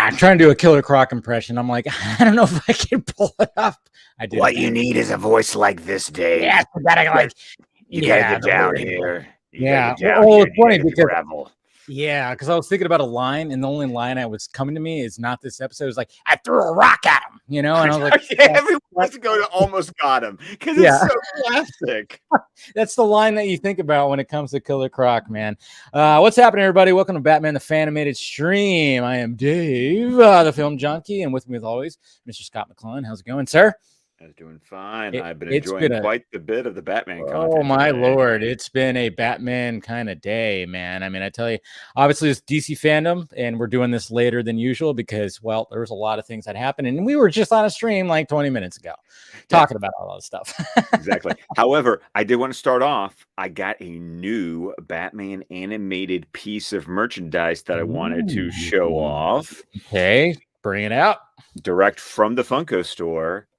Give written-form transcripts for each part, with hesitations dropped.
I'm trying to do a Killer Croc impression. I'm like, I don't know if I can pull it off. I did. What you need is a voice like this, Dave. Yeah, I gotta like. You gotta get down here. You Yeah. gotta get down Well, here. it's funny because gravel. yeah, because I was thinking about a line, and the only line that was coming to me is not this episode. It's like I threw a rock at him, you know, and I was like, yeah, everyone wants to go to almost got him because it's so classic. That's the line that you think about when it comes to Killer Croc, man. What's happening, everybody? Welcome to Batman the Fan-imated stream. I am Dave, the film junkie, and with me, as always, Mr. Scott McClellan. How's it going, sir? I was doing fine. I've been enjoying quite the bit of the Batman content. Oh, my Lord. It's been a Batman kind of day, man. I mean, I tell you, obviously, it's DC fandom, and we're doing this later than usual because, well, there was a lot of things that happened, and we were just on a stream like 20 minutes ago talking about all that stuff. Exactly. However, I did want to start off. I got a new Batman animated piece of merchandise that I wanted to show off. Okay, bring it out. Direct from the Funko store.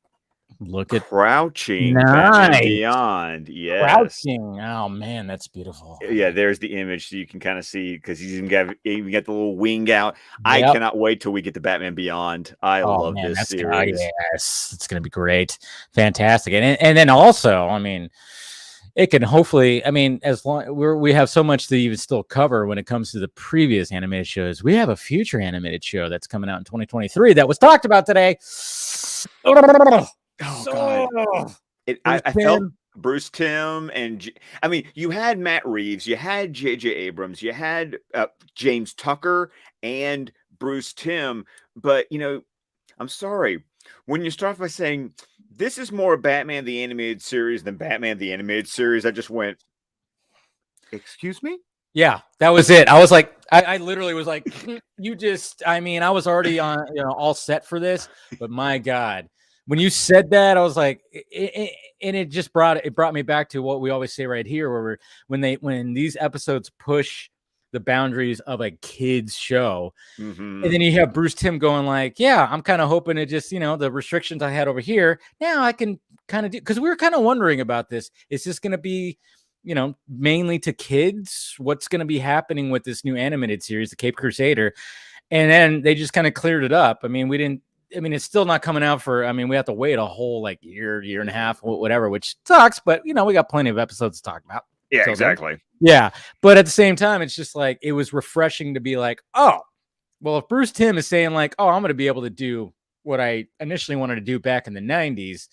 Look at Crouching Batman Beyond. Yes. Crouching. Oh man, that's beautiful. Yeah, there's the image so you can kind of see because he's even got the little wing out. Yep. I cannot wait till we get to Batman Beyond. I love this series. Yes, it's gonna be great. Fantastic. And then also, I mean, it can hopefully, I mean, as long we have so much to even still cover when it comes to the previous animated shows. We have a future animated show that's coming out in 2023 that was talked about today. Oh, God. I felt Bruce Timm and I mean, you had Matt Reeves, you had J.J. Abrams, you had James Tucker and Bruce Timm. But, you know, I'm sorry. When you start by saying this is more Batman the Animated Series than Batman the Animated Series, I just went, excuse me? Yeah, that was it. I was like, I literally was like, you just, I mean, I was already on, you know, all set for this, but my God. When you said that, I was like, and it just brought me back to what we always say right here, where when these episodes push the boundaries of a kid's show, and then you have Bruce Timm going like, yeah, I'm kind of hoping to just, you know, the restrictions I had over here, now I can kind of do, because we were kind of wondering about this. Is this going to be, you know, mainly to kids? What's going to be happening with this new animated series, the Cape Crusader? And then they just kind of cleared it up. I mean, it's still not coming out for, I mean, we have to wait a whole like year and a half, whatever, which sucks, but you know, we got plenty of episodes to talk about. Yeah, exactly. Yeah. But at the same time, it's just like, it was refreshing to be like, oh, well, if Bruce Timm is saying like, oh, I'm going to be able to do what I initially wanted to do back in the 90s,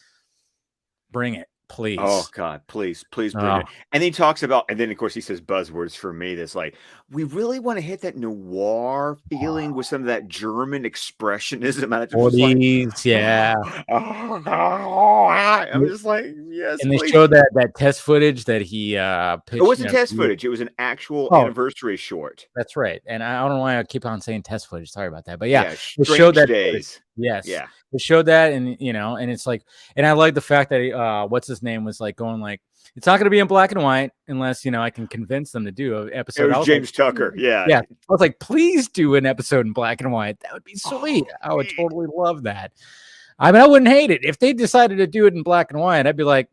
bring it. Please. Oh God, please bring it. And he talks about, and then of course he says buzzwords for me. That's like, we really want to hit that noir feeling with some of that German expressionism. 40s, yeah. I'm just like, yes. And they showed that test footage that he pitched. It wasn't test footage. It was an actual anniversary short. That's right. And I don't know why I keep on saying test footage. Sorry about that. But yeah, it showed that days. Yes. Yeah. It showed that, and you know, and it's like, and I like the fact that what's his name was like going like, it's not going to be in black and white unless, you know, I can convince them to do an episode. It was James Tucker. Yeah. Yeah. I was like, please do an episode in black and white. That would be sweet. I would totally love that. I mean, I wouldn't hate it if they decided to do it in black and white. I'd be like,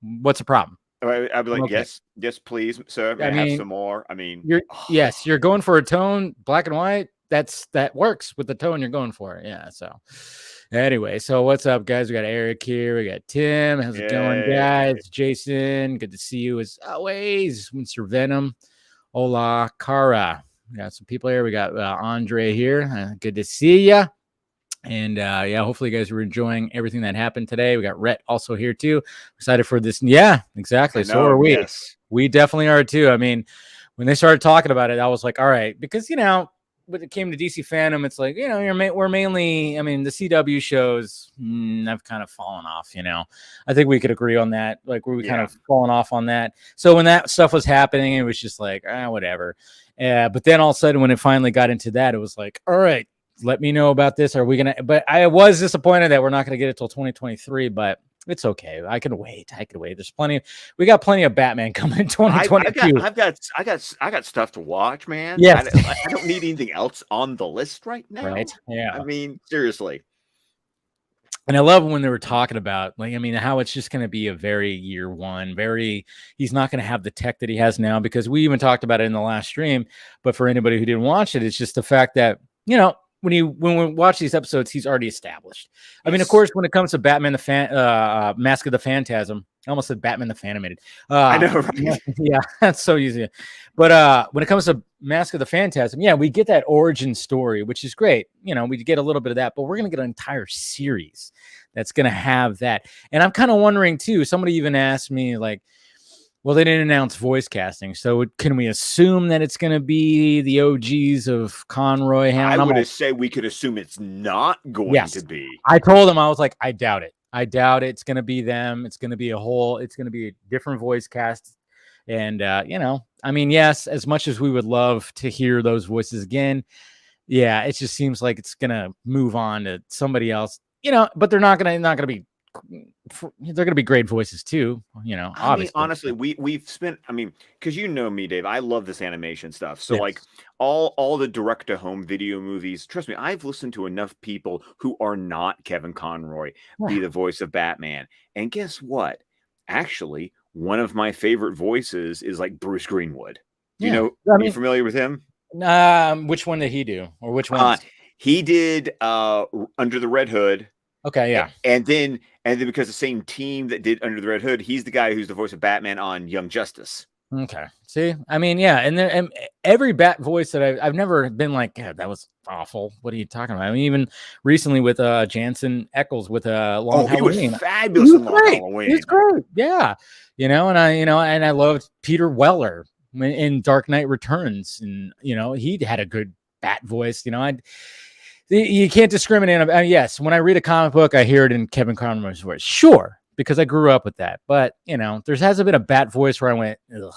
what's the problem? I'd be like, yes, please, sir. I mean, have some more. I mean, you're going for a tone, black and white. That works with the tone you're going for. Yeah. So anyway, so what's up, guys? We got Eric here. We got Tim. How's it going, guys? Jason, good to see you as always. Mr. Venom. Hola, Cara. We got some people here. We got Andre here. Good to see you. And yeah, hopefully you guys were enjoying everything that happened today. We got Rhett also here too. Excited for this. Yeah, exactly. So are we. Yes. We definitely are too. I mean, when they started talking about it, I was like, all right, because, you know, when it came to DC fandom, it's like, you know, we're mainly, I mean, the CW shows have kind of fallen off, you know. I think we could agree on that. Like, we kind of fallen off on that. So when that stuff was happening, it was just like, whatever. But then all of a sudden, when it finally got into that, it was like, all right, let me know about this. Are we going to, but I was disappointed that we're not going to get it till 2023, but it's okay. I can wait. There's we got plenty of Batman coming in 2022. I got stuff to watch, man. Yeah. I don't need anything else on the list right now. Right. Yeah. I mean, seriously. And I love when they were talking about, like, I mean, how it's just going to be a very year one, he's not going to have the tech that he has now, because we even talked about it in the last stream. But for anybody who didn't watch it, it's just the fact that, you know, when we watch these episodes, he's already established. I mean, of course, when it comes to Batman the Mask of the Phantasm, I almost said Batman the Fan-imated. I know, right? Yeah, that's so easy. But when it comes to Mask of the Phantasm, yeah, we get that origin story, which is great. You know, we get a little bit of that, but we're gonna get an entire series that's gonna have that. And I'm kind of wondering too. Somebody even asked me like, well, they didn't announce voice casting, so can we assume that it's going to be the OGs of Conroy? I would say we could assume it's not going to be. I told him, I was like, I doubt it. I doubt it's going to be them. It's going to be it's going to be a different voice cast. And, you know, I mean, yes, as much as we would love to hear those voices again, yeah, it just seems like it's going to move on to somebody else, you know, but they're not going to be. They're going to be great voices too, you know. Obviously, I mean, honestly, we've spent. I mean, because you know me, Dave, I love this animation stuff. So like all the direct to home video movies. Trust me, I've listened to enough people who are not Kevin Conroy be the voice of Batman. And guess what? Actually, one of my favorite voices is like Bruce Greenwood. You know, are you familiar with him? Which one did he do, or which one? He did Under the Red Hood. Okay, yeah. And then because the same team that did Under the Red Hood, he's the guy who's the voice of Batman on Young Justice. Okay. See, I mean, yeah, and every Bat voice that I've never been like, yeah, that was awful. What are you talking about? I mean, even recently with Jansen Ackles with Long Halloween. He was fabulous in Long Halloween. He's great. Yeah. You know, and I loved Peter Weller in Dark Knight Returns, and you know, he had a good Bat voice. You know, you can't discriminate. Yes, when I read a comic book, I hear it in Kevin Conroy's voice. Sure, because I grew up with that. But, you know, there hasn't been a Bat voice where I went, ugh,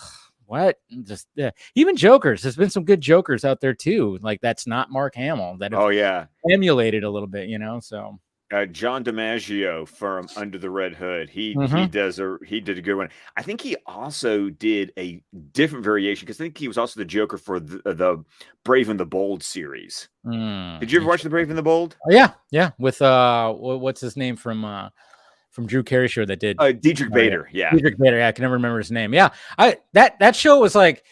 what? Just even Jokers. There's been some good Jokers out there, too. Like, that's not Mark Hamill. That emulated a little bit, you know, so. John DiMaggio from Under the Red Hood. He did a good one. I think he also did a different variation because I think he was also the Joker for the Brave and the Bold series. Did you ever watch the Brave and the Bold? Oh, yeah. With what's his name from Drew Carey show that did Diedrich Bader. Yeah, Diedrich Bader. Yeah, I can never remember his name. Yeah, that show was like.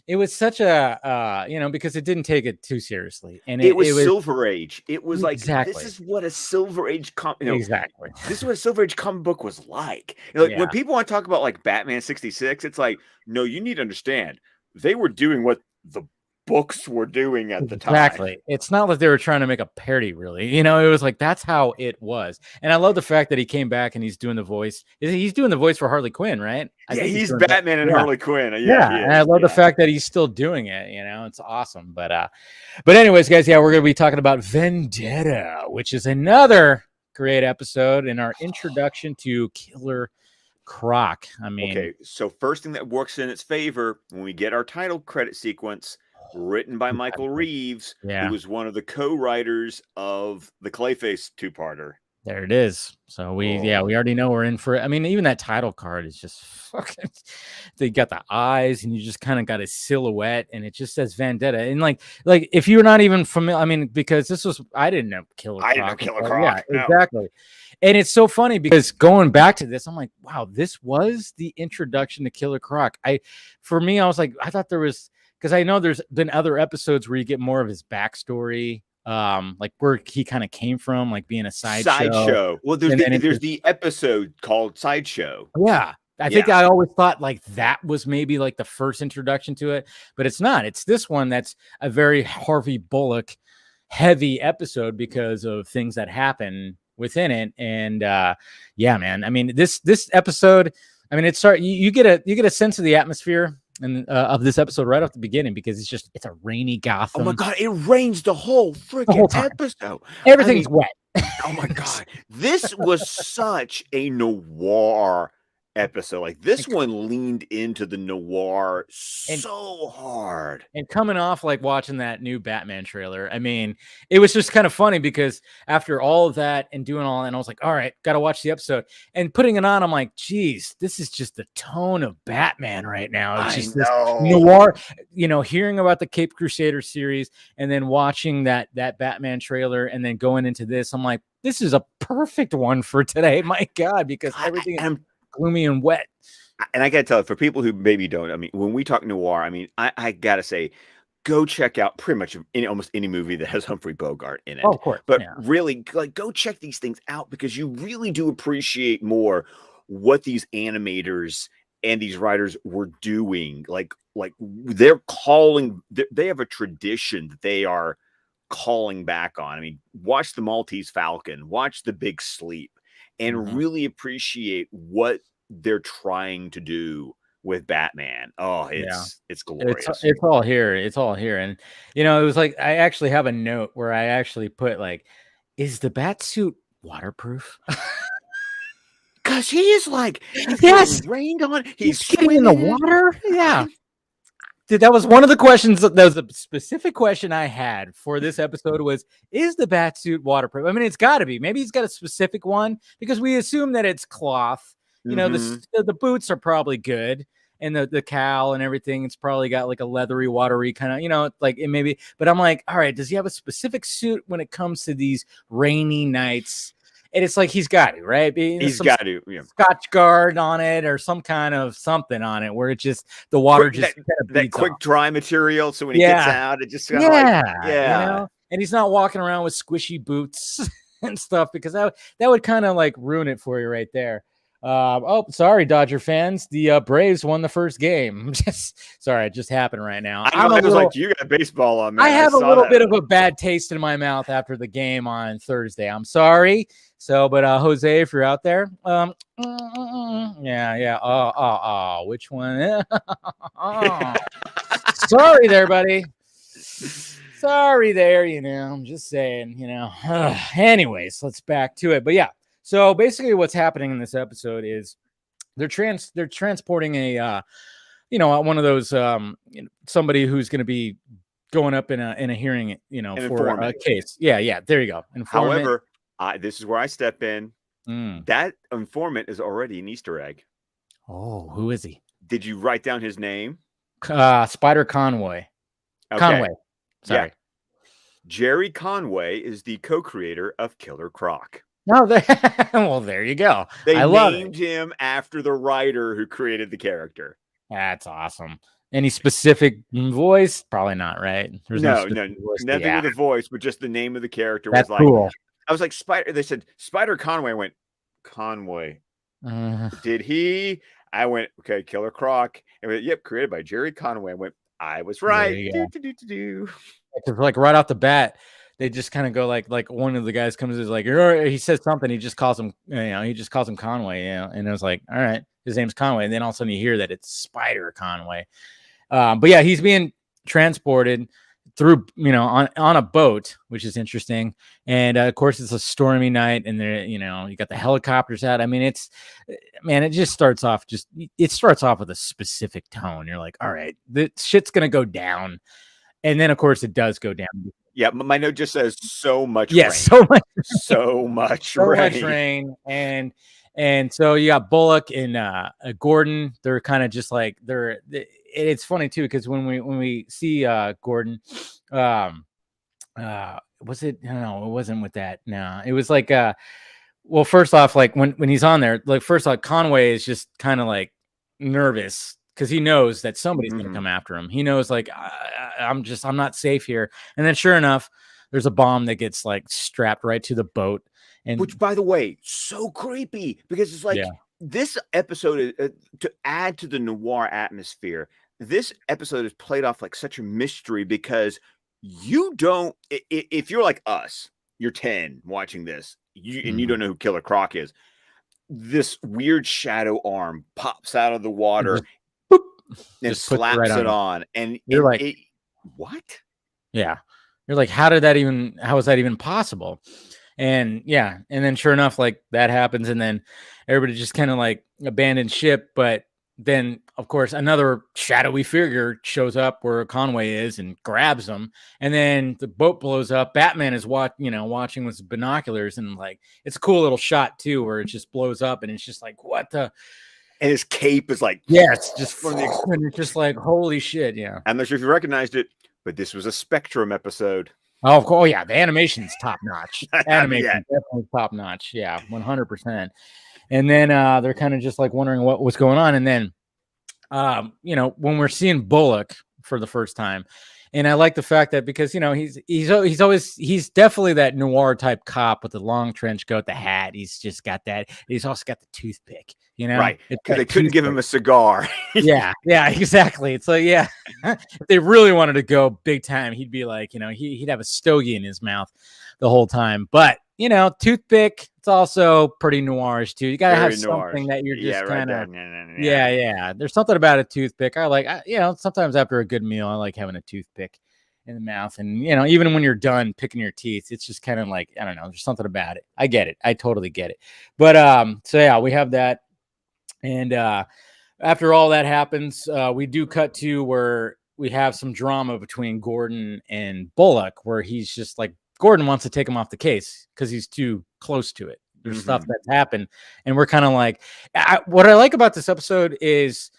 It was such a, you know, because it didn't take it too seriously, and it was Silver Age. It was like this is what a Silver Age exactly. This is what a Silver Age comic book was like. You know, like when people want to talk about like Batman '66, it's like, no, you need to understand they were doing what the books were doing at the time. Exactly. It's not like they were trying to make a parody, really. You know, it was like that's how it was. And I love the fact that he came back and he's doing the voice. He's doing the voice for Harley Quinn, right? Yeah, he's Batman and Harley Quinn. Yeah, and I love the fact that he's still doing it. You know, it's awesome. But anyways, guys, yeah, we're gonna be talking about Vendetta, which is another great episode in our introduction to Killer Croc. I mean, okay, so first thing that works in its favor when we get our title credit sequence. Written by Michael Reeves, who was one of the co-writers of the Clayface two-parter. There it is. So we already know we're in for it. I mean, even that title card is just fucking. They got the eyes, and you just kind of got a silhouette, and it just says Vendetta. And like if you're not even familiar, I mean, because I didn't know Killer Croc. I didn't know Killer Croc. Yeah, exactly. And it's so funny because going back to this, I'm like, wow, this was the introduction to Killer Croc. For me, I was like, I thought there was. Because I know there's been other episodes where you get more of his backstory, like where he kind of came from, like being a sideshow. Well, there's the episode called Sideshow. Yeah. I think I always thought like that was maybe like the first introduction to it, but it's not. It's this one that's a very Harvey Bullock heavy episode because of things that happen within it. And yeah, man. I mean, this episode, I mean, you get a sense of the atmosphere and of this episode right off the beginning because it's a rainy Gotham. Oh my god, it rains the whole freaking episode. Everything's wet. Oh my god, this was such a noir episode. Like this one leaned into the noir so hard. And coming off like watching that new Batman trailer, I mean, it was just kind of funny because after all of that and doing all that, and I was like, all right, gotta watch the episode. And putting it on, I'm like, geez, this is just the tone of Batman right now. It's just this noir, you know, hearing about the Cape Crusader series and then watching that Batman trailer and then going into this, I'm like, this is a perfect one for today. My God, because everything is gloomy and wet. And I gotta tell you, for people who maybe don't, I mean, when we talk noir, I mean, I gotta say, go check out pretty much almost any movie that has Humphrey Bogart in it. Oh, of course. But really, like, go check these things out because you really do appreciate more what these animators and these writers were doing. Like they're calling, they have a tradition that they are calling back on. I mean, watch The Maltese Falcon, watch The Big Sleep, and really appreciate what they're trying to do with Batman. Oh, it's glorious. It's all here. It's all here. And it was like I actually have a note where I actually put like, is the bat suit waterproof? Because he is like, yes, rained on. He's getting in the water. Yeah. Dude, that was one of the questions. That was a specific question I had for this episode was, is the bat suit waterproof? I mean, it's got to be. Maybe he's got a specific one because we assume that it's cloth. The boots are probably good. And the cowl and everything, it's probably got like a leathery, watery kind of, like it maybe. But I'm like, all right, does he have a specific suit when it comes to these rainy nights? And it's like he's got to, right? He's got to, Scotch guard on it or some kind of something on it where it just the water that quick dry material. So when he gets out, it just And he's not walking around with squishy boots and stuff because that would kind of like ruin it for you right there. Sorry, Dodger fans. The Braves won the first game. Sorry, it just happened right now. I was like, you got baseball on, man. I have a little bit of a bad taste in my mouth after the game on Thursday. I'm sorry. So, but Jose, if you're out there, yeah. Which one? Sorry there, buddy. Sorry there. I'm just saying. Anyways, let's back to it. But yeah. So basically what's happening in this episode is they're transporting a one of those somebody who's going to be going up in a hearing for a case. Yeah, there you go. Informant. However, this is where I step in. That informant is already an Easter egg. Oh, who is he? Did you write down his name? Spider Conway. Okay. Conway. Sorry. Yeah. Jerry Conway is the co-creator of Killer Croc. No, well, there you go. They named him after the writer who created the character. That's awesome. Any specific voice? Probably not, right? There's nothing with the voice, but just the name of the character was like cool. I was like, Spider. They said Spider Conway. I went, Conway. Did he? I went, okay, Killer Croc. And went, yep, created by Jerry Conway. I went, I was right. Because like right off the bat, they just kind of go like one of the guys comes is like, he says something, he just calls him, he just calls him Conway, and I was like, all right, his name's Conway, and then all of a sudden you hear that it's Spider Conway. But yeah, he's being transported through, on a boat, which is interesting, and of course it's a stormy night, and there, you got the helicopters out. I mean, it just starts off with a specific tone. You're like, all right, the shit's gonna go down, and then of course it does go down. Yeah, my note just says so much rain. So much rain. And so you got Bullock and Gordon. They're kind of just like it's funny too because when we see Gordon, was it? No, it wasn't with that. No, it was like well, first off, like when he's on there, like first off, Conway is just kind of like nervous because he knows that somebody's going to come after him. He knows like I'm not safe here. And then sure enough, there's a bomb that gets like strapped right to the boat. And which, by the way, so creepy because it's like this episode to add to the noir atmosphere. This episode is played off like such a mystery because you don't, if you're like us, you're 10 watching this, and you don't know who Killer Croc is. This weird shadow arm pops out of the water. And slaps it on, and you're like, what? Yeah, you're like, how is that even possible? And yeah, and then sure enough, like that happens, and then everybody just kind of like abandons ship. But then, of course, another shadowy figure shows up where Conway is and grabs him, and then the boat blows up. Batman is watching with his binoculars, and like it's a cool little shot too, where it just blows up, and it's just like, what the. And his cape is like, just from the just like, holy shit, yeah. I'm not sure if you recognized it, but this was a Spectrum episode. Oh, of course, yeah. The animation's top notch. Animation definitely top notch. Yeah, 100%. And then they're kind of just like wondering what was going on. And then, when we're seeing Bullock for the first time, And I like the fact that because he's definitely that noir type cop with the long trench coat, the hat. He's just got that. He's also got the toothpick, right? Because they couldn't give him a cigar. yeah, exactly. It's like, yeah, if they really wanted to go big time, he'd be like, he'd have a stogie in his mouth the whole time. But toothpick, it's also pretty noirish too. You gotta have something that you're just kind of, yeah. There's something about a toothpick. I like, sometimes after a good meal, I like having a toothpick in the mouth, and even when you're done picking your teeth, it's just kind of like, I don't know, there's something about it. I get it. I totally get it. But so yeah, we have that, and after all that happens, we do cut to where we have some drama between Gordon and Bullock, where he's just like, Gordon wants to take him off the case because he's too close to it. There's stuff that's happened. And we're kind of like, what I like about this episode is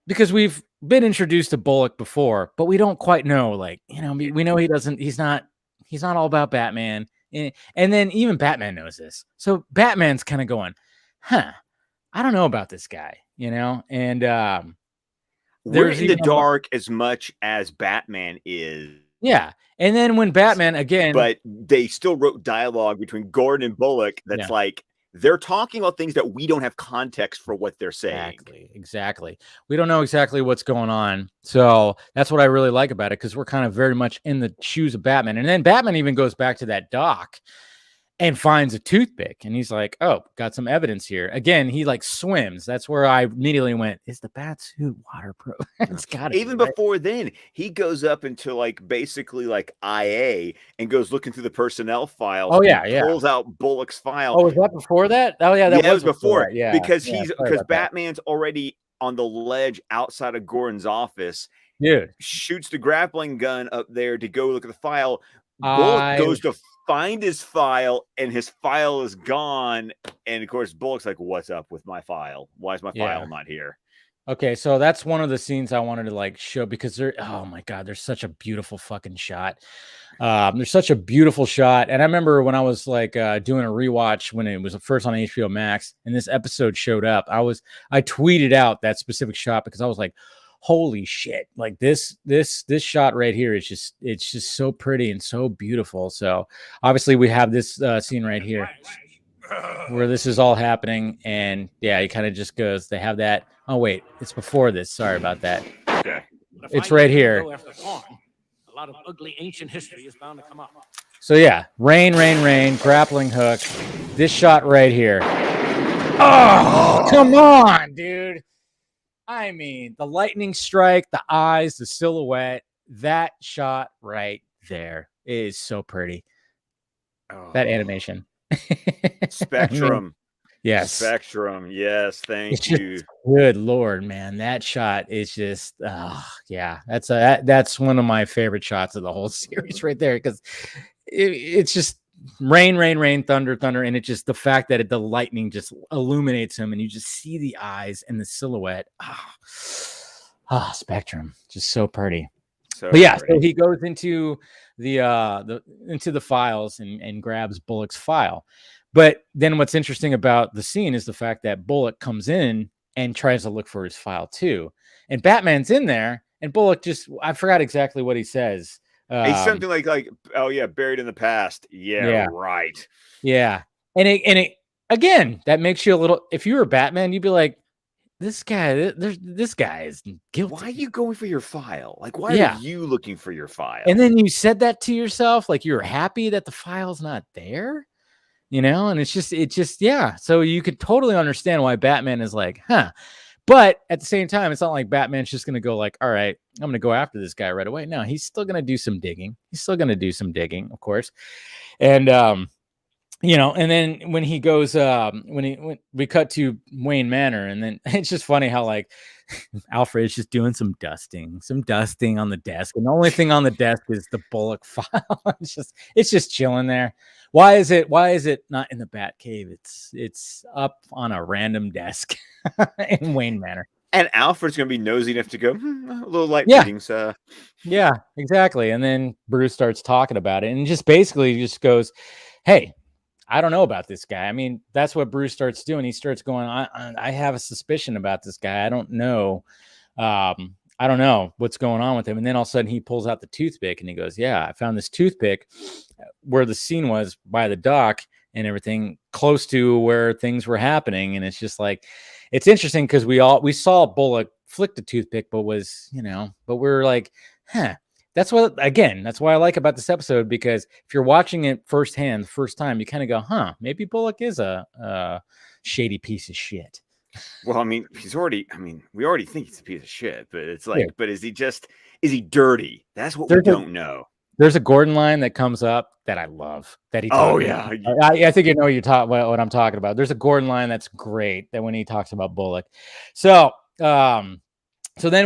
because we've been introduced to Bullock before, but we don't quite know, like, we know he's not all about Batman. And then even Batman knows this. So Batman's kind of going, I don't know about this guy, and we're in the dark as much as Batman is. Yeah. And then when Batman again, but they still wrote dialogue between Gordon and Bullock that's like they're talking about things that we don't have context for what they're saying. Exactly. We don't know exactly what's going on. So that's what I really like about it, because we're kind of very much in the shoes of Batman. And then Batman even goes back to that dock and finds a toothpick, and he's like, oh, got some evidence here. Again, he like swims. That's where I immediately went, is the bat suit waterproof? It's gotta even be, before then, he goes up into like basically like IA and goes looking through the personnel files. Oh yeah, pulls out Bullock's file. Oh, was that before that? Oh yeah, that was before. Yeah, because because Batman's already on the ledge outside of Gordon's office. Dude, shoots the grappling gun up there to go look at the file. Bullock goes to find his file, and his file is gone. And of course, Bullock's like, what's up with my file? Why is my file not here? Okay, so that's one of the scenes I wanted to like show, because oh my God, there's such a beautiful fucking shot. There's such a beautiful shot. And I remember when I was like doing a rewatch when it was first on HBO Max and this episode showed up, I tweeted out that specific shot because I was like, holy shit, like this shot right here is just, it's just so pretty and so beautiful. So obviously we have this scene right here where this is all happening, and yeah, he kind of just goes, they have that. Oh wait, it's before this. Sorry about that. Okay, it's right here. A lot of ugly ancient history is bound to come up. So yeah, rain, grappling hook. This shot right here. Oh, come on, dude. I mean, the lightning strike, the eyes, the silhouette, that shot right there is so pretty. That animation. Spectrum. I mean, yes. Spectrum. Yes. Thank you. Good Lord, man. That shot is just, yeah, that's one of my favorite shots of the whole series right there. Because it's just rain, thunder. And it just, the fact that the lightning just illuminates him and you just see the eyes and the silhouette. Spectrum. Just so pretty. But yeah, so he goes into the files and grabs Bullock's file. But then what's interesting about the scene is the fact that Bullock comes in and tries to look for his file too. And Batman's in there, and Bullock just, I forgot exactly what he says. It's something like, oh yeah, buried in the past. Yeah. Right. Yeah. And it again, that makes you a little, if you were Batman, you'd be like, this guy is guilty. Why are you going for your file? Like, why are you looking for your file? And then you said that to yourself, like you're happy that the file's not there, and it's just, yeah. So you could totally understand why Batman is like, but at the same time, it's not like Batman's just going to go like, all right, I'm going to go after this guy right away. No, he's still going to do some digging. Of course. And, and then when he goes, when we cut to Wayne Manor, and then it's just funny how like Alfred's just doing some dusting on the desk, and the only thing on the desk is the Bullock file. it's just chilling there. Why is it not in the Batcave? It's up on a random desk in Wayne Manor. And Alfred's gonna be nosy enough to go, a little light readings. Yeah, exactly. And then Bruce starts talking about it, and just basically just goes, hey, I don't know about this guy. I mean, that's what Bruce starts doing. He starts going, I have a suspicion about this guy. I don't know. I I don't know what's going on with him. And then all of a sudden he pulls out the toothpick and he goes, yeah, I found this toothpick where the scene was by the dock and everything close to where things were happening. And it's just like, it's interesting because we saw Bullock flick the toothpick, but we're like, that's why I like about this episode, because if you're watching it firsthand, the first time, you kind of go, maybe Bullock is a shady piece of shit. Well, I mean, we already think he's a piece of shit, but it's like, but is he dirty? That's what we don't know. There's a Gordon line that comes up that I love. That he. I think you know what I'm talking about. There's a Gordon line that's great. That when he talks about Bullock, so then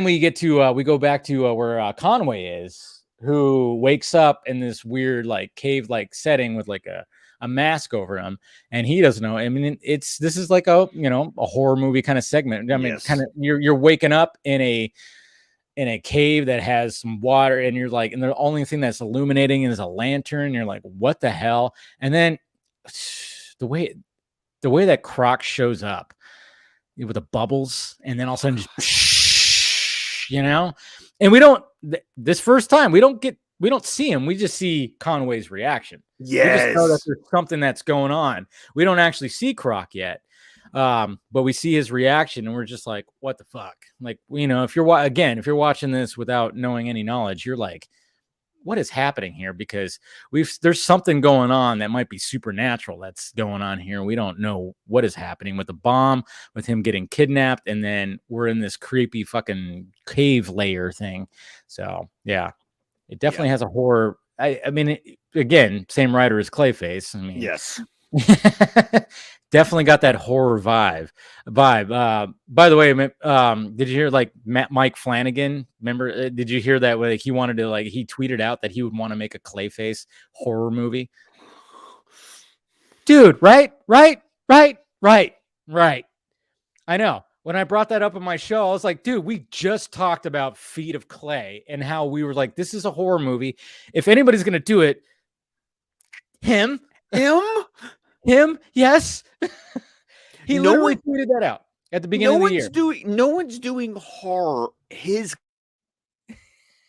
we get to we go back to where Conway is, who wakes up in this weird like cave like setting with like a mask over him, and he doesn't know. I mean, this is like a horror movie kind of segment. I mean, kind of you're waking up in a cave that has some water, and you're like, and the only thing that's illuminating is a lantern. You're like, what the hell? And then the way that Croc shows up with the bubbles, and then all of a sudden just and we don't this first time we don't see him. We just see Conway's reaction. Yes. We just know that there's something that's going on. We don't actually see Croc yet. But we see his reaction and we're just like, what the fuck? Like, if you're watching this without knowing any knowledge, you're like, what is happening here? Because there's something going on that might be supernatural that's going on here. We don't know what is happening with the bomb, with him getting kidnapped. And then we're in this creepy fucking cave layer thing. So yeah. It definitely has a horror. I mean, again, same writer as Clayface. I mean, yes, definitely got that horror vibe. By the way, did you hear like Mike Flanagan? Remember? Did you hear that? Like he wanted to he tweeted out that he would want to make a Clayface horror movie. Dude, right. I know. When I brought that up in my show, I was like, dude, we just talked about Feet of Clay and how we were like, this is a horror movie. If anybody's going to do it, him, yes. He literally tweeted that out at the beginning of the year. No one's doing horror his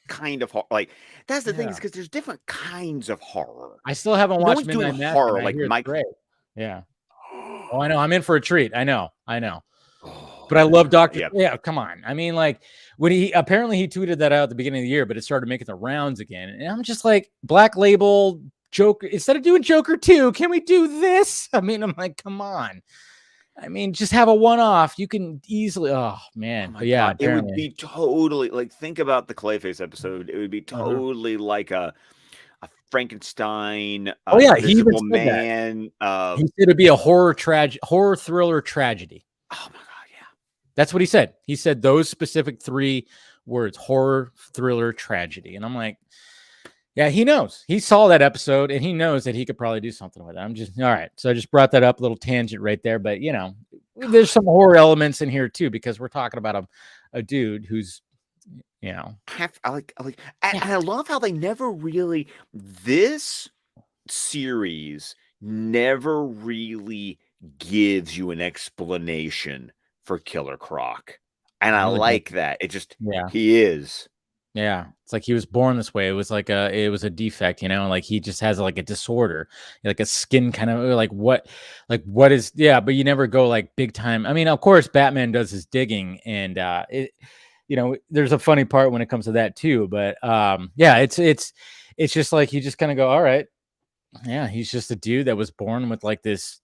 kind of horror. Like, that's the thing, is because there's different kinds of horror. I still haven't watched Midnight Mass. Horror like Mike. Great. Yeah. Oh, I know. I'm in for a treat. I know. But I love Dr. Yeah, come on. I mean, like when he tweeted that out at the beginning of the year, but it started making the rounds again. And I'm just like, Black Label Joker, instead of doing Joker 2, can we do this? I mean, I'm like, come on. I mean, just have a one-off. You can easily, oh man. But yeah, it would be totally like, think about the Clayface episode. It would be totally like a Frankenstein. Invisible Man. He said it'd be a horror thriller tragedy. Oh my God. That's what he said. He said those specific 3 words: horror, thriller, tragedy. And I'm like, yeah, he knows. He saw that episode and he knows that he could probably do something with it. I'm just, all right. So I just brought that up, a little tangent right there. But, there's some horror elements in here too, because we're talking about a dude who's, and I love how they never really, this series never really gives you an explanation for Killer Croc, and I like that. It just he is. Yeah, it's like he was born this way. It was like a defect, like he just has like a disorder, like a skin kind of like what is but you never go like big time. I mean, of course, Batman does his digging, and there's a funny part when it comes to that too. But it's just like you just kind of go, all right, yeah, he's just a dude that was born with like this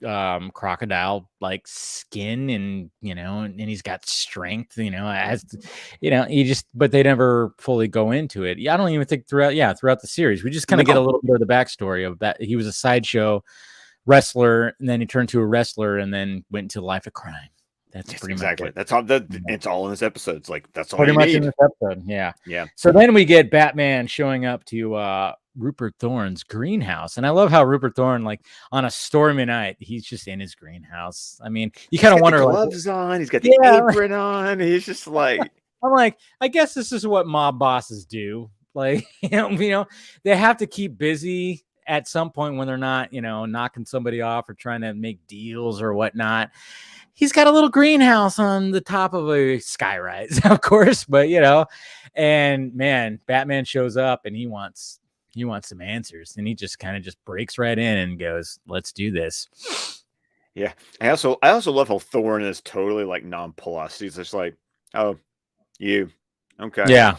crocodile like skin, and and he's got strength, but they never fully go into it. I don't even think throughout the series we just kind of get a little bit of the backstory of that. He was a sideshow wrestler, and then he turned to a wrestler, and then went into a life of crime. That's pretty much it. That's all. It's all in this episode. It's like that's all pretty much in this episode. Yeah. So then we get Batman showing up to Rupert Thorne's greenhouse, and I love how Rupert Thorne, like on a stormy night, he's just in his greenhouse. I mean, you kind of wonder, the gloves on, he's got the apron on. He's just like, I'm like, I guess this is what mob bosses do. Like, they have to keep busy at some point when they're not, knocking somebody off or trying to make deals or whatnot. he's got a little greenhouse on the top of a skyrise, of course, but and man, Batman shows up and he wants some answers, and he just kind of just breaks right in and goes, let's do this. Yeah. I also love how Thorne is totally like nonplussed. He's just like, oh, you. Okay. Yeah.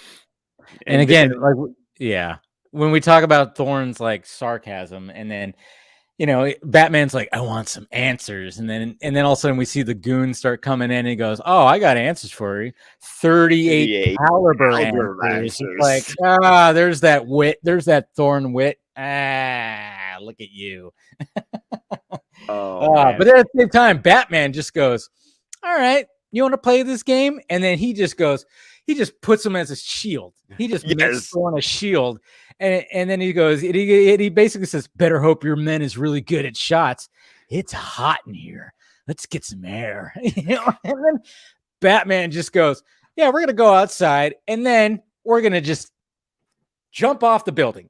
And again, like, yeah, when we talk about Thorne's like sarcasm, and then Batman's like, I want some answers, and then all of a sudden we see the goons start coming in, and he goes, oh, I got answers for you. 38 caliber answers. Like, there's that wit, there's that Thorne wit. Look at you. But then at the same time, Batman just goes, all right, you want to play this game? And then he just puts him as a shield. He just makes Thorne a shield. And then he goes, he basically says, better hope your men is really good at shots. It's hot in here. Let's get some air. And then Batman just goes, yeah, we're going to go outside, and then we're going to just jump off the building.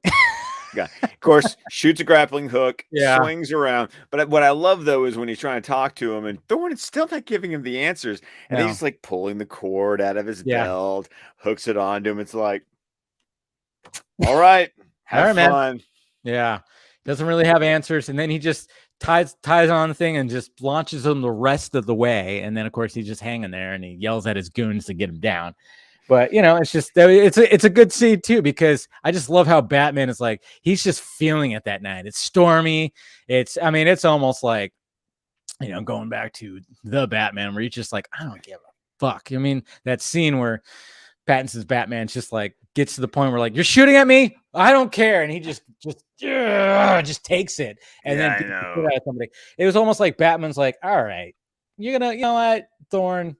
Yeah, of course, shoots a grappling hook, swings around. But what I love, though, is when he's trying to talk to him, and Thorne is still not giving him the answers. And he's like pulling the cord out of his belt, hooks it onto him. It's like, all right, have fun. Man. Yeah, doesn't really have answers. And then he just ties on the thing and just launches him the rest of the way. And then, of course, he's just hanging there, and he yells at his goons to get him down. But it's just it's a good scene too, because I just love how Batman is like, he's just feeling it that night. It's stormy. It's almost like going back to the Batman, where he's just like, I don't give a fuck. I mean, that scene where Pattinson's Batman just like gets to the point where like, you're shooting at me, I don't care, and he just takes it, and then gets the shit out of somebody. It was almost like Batman's like, all right, you're gonna, you know what, Thorne,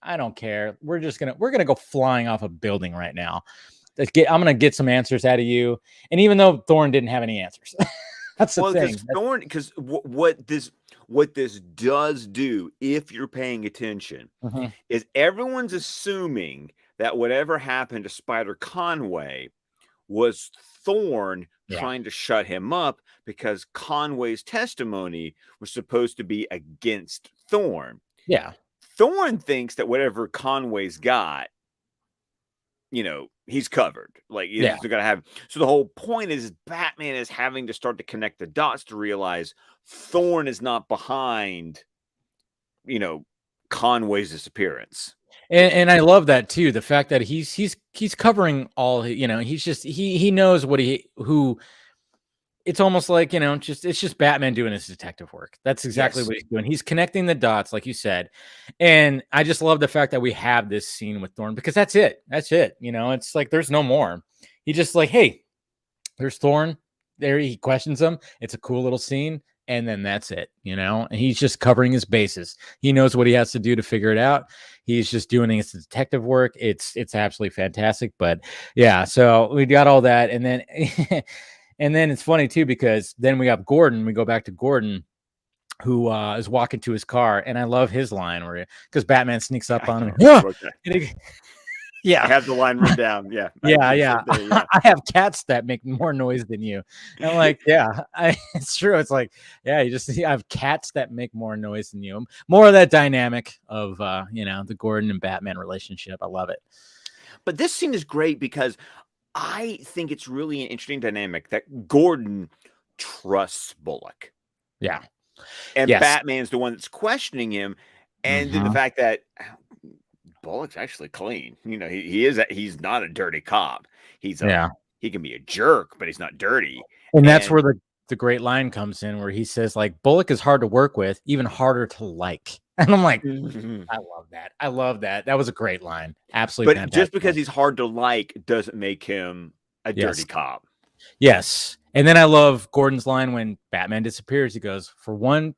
I don't care. We're gonna go flying off a building right now. I'm gonna get some answers out of you. And even though Thorne didn't have any answers, that's the thing. Because what this does do, if you're paying attention, is everyone's assuming that whatever happened to Spider Conway was Thorne trying to shut him up, because Conway's testimony was supposed to be against Thorne. Yeah. Thorne thinks that whatever Conway's got, he's covered. Like, he's gonna have. So the whole point is Batman is having to start to connect the dots to realize Thorne is not behind, Conway's disappearance. And I love that too. The fact that he's covering all. He's just he knows who. It's almost like, it's just Batman doing his detective work. That's exactly what he's doing. He's connecting the dots, like you said. And I just love the fact that we have this scene with Thorne, because that's it. It's like, there's no more. He just like, hey, there's Thorne there. He questions him. It's a cool little scene. And then that's it, and he's just covering his bases. He knows what he has to do to figure it out. He's just doing his detective work. It's absolutely fantastic. But yeah, so we got all that. And then, and then it's funny too, because then we got Gordon. We go back to Gordon, who is walking to his car, and I love his line because Batman sneaks up on him. I have the line written down. Yeah. I have cats that make more noise than you. And I'm like, it's true. It's like, I have cats that make more noise than you. More of that dynamic of the Gordon and Batman relationship. I love it. But this scene is great because I think it's really an interesting dynamic that Gordon trusts Bullock. Yeah. And Batman's the one that's questioning him. And then the fact that Bullock's actually clean. He's not a dirty cop. He can be a jerk, but he's not dirty. And that's where the great line comes in, where he says, like, Bullock is hard to work with, even harder to like. And I'm like, I love that. That was a great line. Absolutely. But just because he's hard to like doesn't make him a dirty cop. Yes. And then I love Gordon's line when Batman disappears. He goes, for once,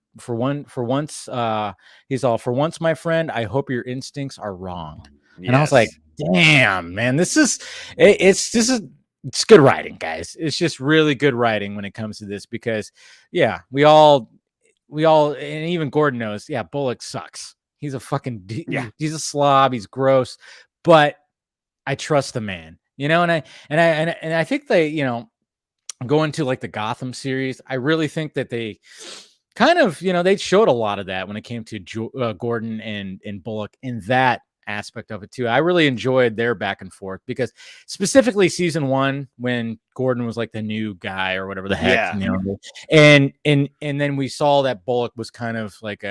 he's all, for once, my friend, I hope your instincts are wrong. Yes. And I was like, damn, man, it's good writing, guys. It's just really good writing when it comes to this, because we all, and even Gordon knows, Bullock sucks. He's a fucking, he's a slob. He's gross, but I trust the man, and I think they, going to like the Gotham series, I really think that kind of, they showed a lot of that when it came to Gordon and Bullock in that aspect of it too. I really enjoyed their back and forth, because specifically season 1, when Gordon was like the new guy or whatever the heck, and then we saw that Bullock was kind of like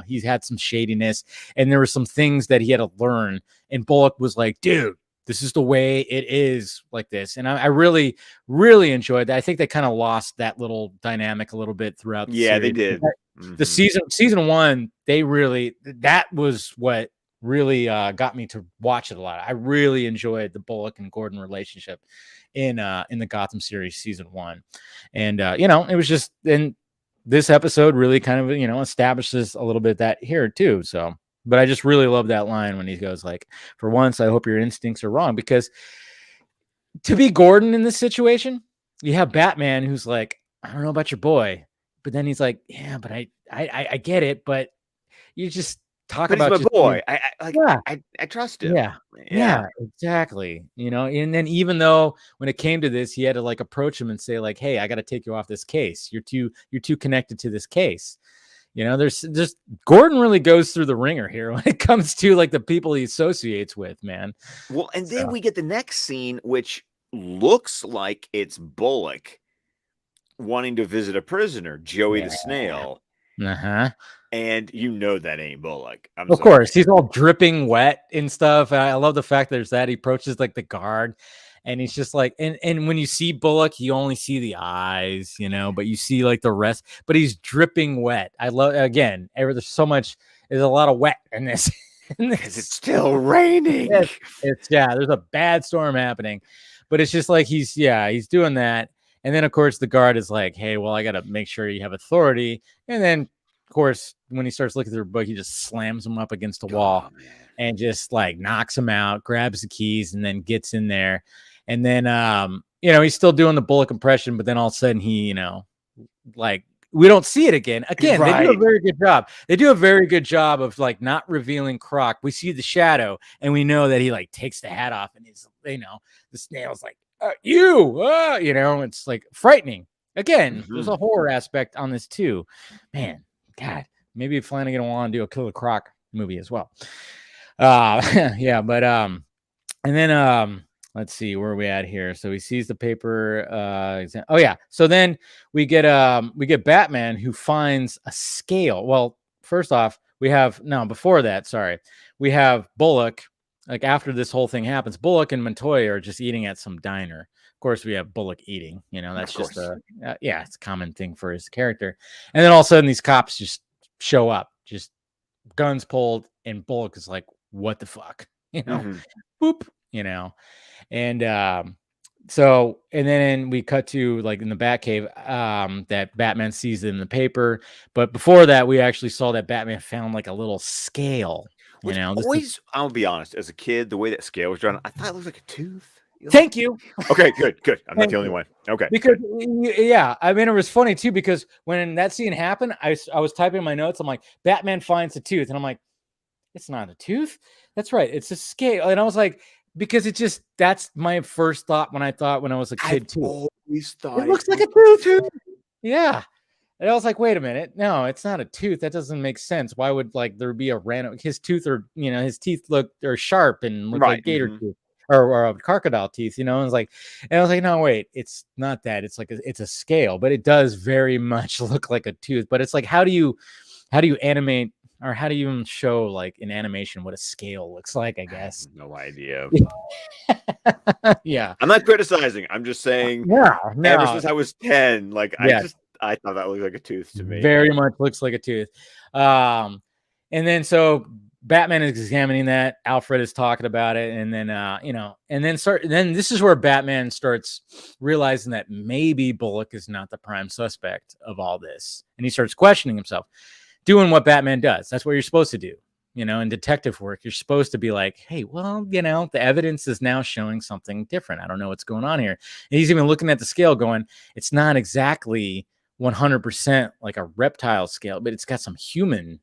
he's had some shadiness, and there were some things that he had to learn, and Bullock was like, dude, this is the way it is, like this. And I really, really enjoyed that. I think they kind of lost that little dynamic a little bit throughout the series. They did. The season 1, that was what really got me to watch it a lot. I really enjoyed the Bullock and Gordon relationship in the Gotham series season 1. And it was just, in this episode really kind of establishes a little bit that here too. So, but I just really love that line when he goes like, for once I hope your instincts are wrong, because to be Gordon in this situation, you have Batman who's like, I don't know about your boy, but then he's like, yeah, but I get it, but you just talk but about he's my boy. I trust him. Yeah, exactly. And then even though when it came to this, he had to like approach him and say like, hey, I got to take you off this case. You're too connected to this case. There's just, Gordon really goes through the ringer here when it comes to like the people he associates with, man. Well, and then we get the next scene, which looks like it's Bullock wanting to visit a prisoner, Joey the Snail. And that ain't Bullock. Of course, he's all dripping wet and stuff. And I love the fact there's that. He approaches like the guard, and he's just like, and when you see Bullock, you only see the eyes, but you see like the rest, but he's dripping wet. I love, again, there's a lot of wet in this. Because it's still raining. There's a bad storm happening, but it's just like he's doing that. And then of course the guard is like, hey, well, I got to make sure you have authority. And then of course, when he starts looking through the book, he just slams him up against the wall and just like knocks him out, grabs the keys, and then gets in there. And then, he's still doing the Bullock impression, but then all of a sudden he, we don't see it again. They do a very good job. They do a very good job of like not revealing Croc. We see the shadow, and we know that he like takes the hat off, and he's, the snail's like, it's like frightening. Again, there's a horror aspect on this too. Man, God, maybe Flanagan will want to do a Killer Croc movie as well. And then let's see, where are we at here? So he sees the paper. So then we get Batman, who finds a scale. Well, first off, we have Bullock. Like after this whole thing happens, Bullock and Montoya are just eating at some diner. Of course, we have Bullock eating. That's just it's a common thing for his character. And then all of a sudden, these cops just show up, just guns pulled, and Bullock is like, "What the fuck?" Boop. And so, and then we cut to like in the Batcave, that Batman sees it in the paper. But before that, we actually saw that Batman found like a little scale. I'll be honest, as a kid, the way that scale was drawn, I thought it looked like a tooth. Thank you. Okay, good. I'm not the only one. Okay. Because it was funny too, because when that scene happened, I was typing my notes. I'm like, Batman finds a tooth, and I'm like, it's not a tooth. That's right, it's a scale. And I was like, because that's my first thought when I was a kid too. Always thought it looks like a tooth. Yeah. And I was like, wait a minute. No, it's not a tooth. That doesn't make sense. Why would like there be a random his teeth look sharp and look like gator tooth or crocodile teeth, and I was like, no, wait, it's not that. It's like it's a scale, but it does very much look like a tooth. But it's like, how do you animate, or how do you even show like in animation what a scale looks like? I guess. I have no idea. Yeah. I'm not criticizing. I'm just saying. Yeah. No. Ever since I was 10, like I thought that looked like a tooth to me. Very much looks like a tooth. And then so Batman is examining that. Alfred is talking about it, and then then this is where Batman starts realizing that maybe Bullock is not the prime suspect of all this, and he starts questioning himself, doing what Batman does. That's what you're supposed to do. In detective work, you're supposed to be like, hey, well, the evidence is now showing something different. I don't know what's going on here. And he's even looking at the scale going, it's not exactly 100% like a reptile scale, but it's got some human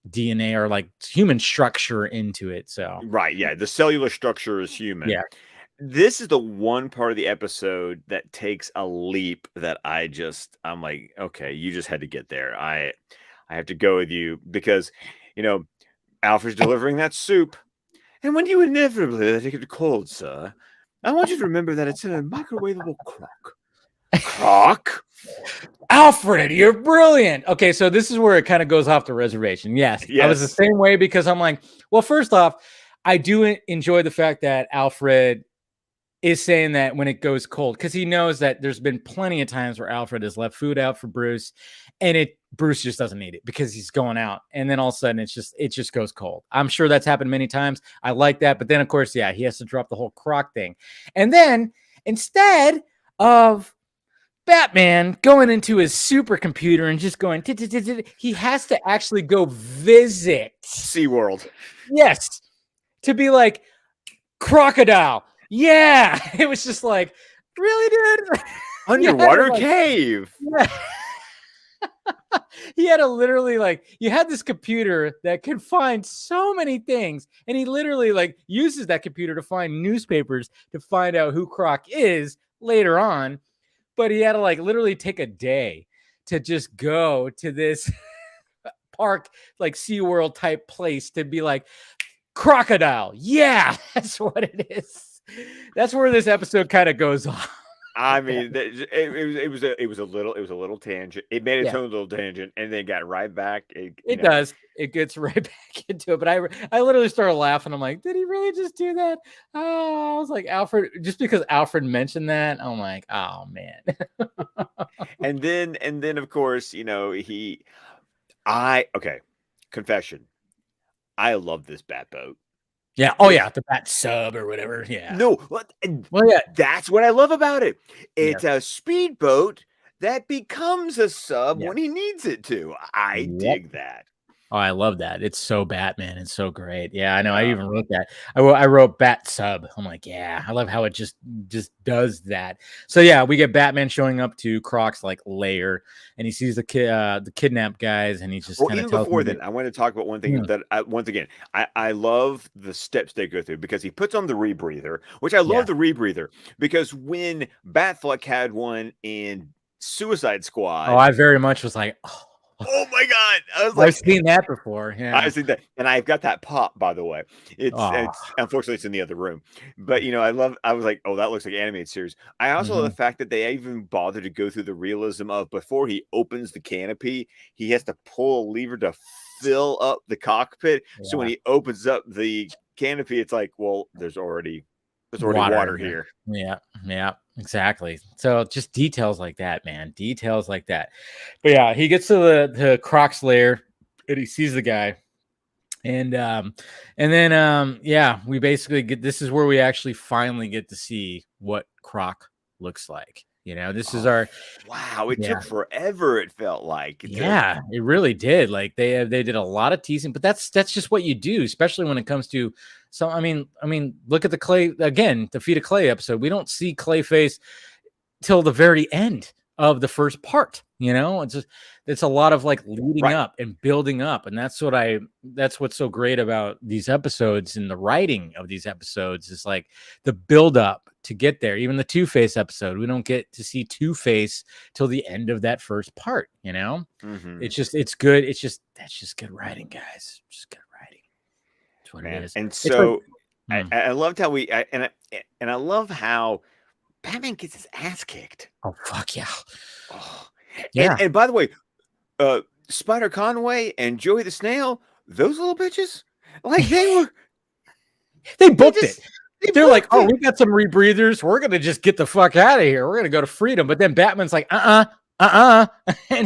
DNA or like human structure into it. So right, yeah, the cellular structure is human. Yeah. This is the one part of the episode that takes a leap that I'm like, okay, you just had to get there. I have to go with you because, Alfred's delivering that soup. And when you inevitably let it get cold, sir, I want you to remember that it's in a microwavable crock. Crock? Alfred, you're brilliant. Okay, so this is where it kind of goes off the reservation. Yes, I was the same way because I'm like, well, first off, I do enjoy the fact that Alfred is saying that when it goes cold, because he knows that there's been plenty of times where Alfred has left food out for Bruce, and Bruce just doesn't need it because he's going out, and then all of a sudden it just goes cold. I'm sure that's happened many times. I like that, but then of course, yeah, he has to drop the whole crock thing, and then instead of Batman going into his supercomputer and just going, he has to actually go visit SeaWorld. Yes, to be like, crocodile. Yeah, it was just like, really, dude? Underwater cave. Yeah. He had to literally, like, you had this computer that could find so many things, and he literally, like, uses that computer to find newspapers to find out who Croc is later on, but he had to, like, literally take a day to just go to this park, like, SeaWorld type place to be like, crocodile. Yeah, that's what it is. That's where this episode kind of goes off. I mean, it was a little tangent. It made its own little tangent, and then got right back. It does. It gets right back into it. But I literally started laughing. I'm like, did he really just do that? Oh, I was like, Alfred. Just because Alfred mentioned that, I'm like, oh man. and then of course, confession. I love this bat boat. Yeah. Oh, yeah. The Bat Sub or whatever. Yeah. No. Well, yeah. That's what I love about it. It's a speedboat that becomes a sub when he needs it to. I dig that. Oh, I love that. It's so Batman. It's so great. Yeah, I know. I even wrote that. I wrote Bat Sub. I'm like, yeah, I love how it just does that. So yeah, we get Batman showing up to Croc's like lair, and he sees the kidnapped guys, and he just kind of tells before then, I want to talk about one thing that once again, I love the steps they go through because he puts on the rebreather, which I love the rebreather because when Batfleck had one in Suicide Squad, I very much was like, oh my god! I've seen that before. Yeah, I've seen that, and I've got that pop. By the way, it's unfortunately it's in the other room, but I was like, oh, that looks like an animated series. I also love the fact that they even bother to go through the realism of before he opens the canopy, he has to pull a lever to fill up the cockpit. Yeah. So when he opens up the canopy, it's like, well, there's already water here. Yeah, exactly. So just details like that, man. Details like that. But yeah, he gets to the Croc's lair and he sees the guy. And then we basically this is where we actually finally get to see what Croc looks like. This is our it took forever, it felt like. It really did. Like they did a lot of teasing, but that's just what you do, especially when it comes to I mean, look at the Clay again, the Feet of Clay episode. We don't see Clayface till the very end of the first part. It's a lot of like leading up and building up, and that's what's so great about these episodes and the writing of these episodes is like the build up to get there. Even the Two-Face episode, we don't get to see Two-Face till the end of that first part. It's good. That's just good writing, guys. Just good writing. That's what it is. And so I loved how I love how Batman gets his ass kicked. Oh fuck yeah! Oh. Yeah. And by the way, Spider Conway and Joey the Snail, those little bitches, like they booked it. They're like, oh, we got some rebreathers. We're gonna just get the fuck out of here. We're gonna go to freedom. But then Batman's like, and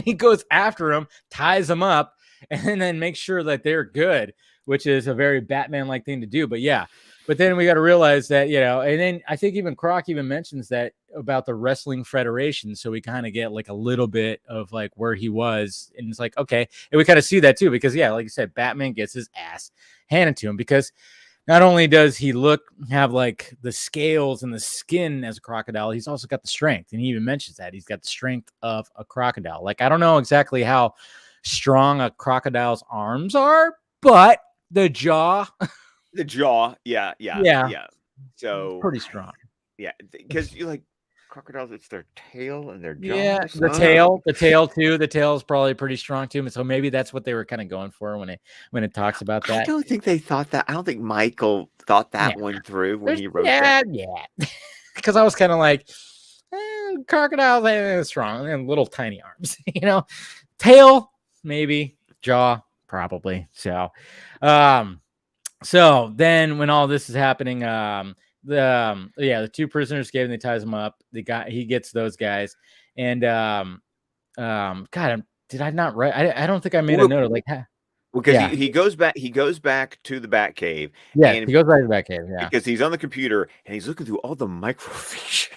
he goes after him, ties them up, and then makes sure that they're good, which is a very Batman-like thing to do. But yeah. But then we got to realize that, and then I think even Croc even mentions that about the Wrestling Federation. So we kind of get like a little bit of like where he was. And it's like, okay. And we kind of see that too, because like you said, Batman gets his ass handed to him because not only does he have like the scales and the skin as a crocodile, he's also got the strength. And he even mentions that he's got the strength of a crocodile. Like, I don't know exactly how strong a crocodile's arms are, but the jaw... yeah. So pretty strong. Yeah, because you like crocodiles, it's their tail and their jaws. Yeah, the tail too. The tail is probably pretty strong too. So maybe that's what they were kind of going for when it talks about that. I don't think they thought that. I don't think Michael thought that one through when he wrote that. Yeah. Because I was kind of like, crocodiles ain't strong and little tiny arms, tail maybe, jaw probably. So then when all this is happening, the two prisoners gave him, they ties them up. He gets those guys, and God, did I not write? I don't think I made a note of like. Because he goes back. He goes back to the Batcave. Yeah, he goes back to the Batcave. Yeah, because he's on the computer and he's looking through all the microfiche.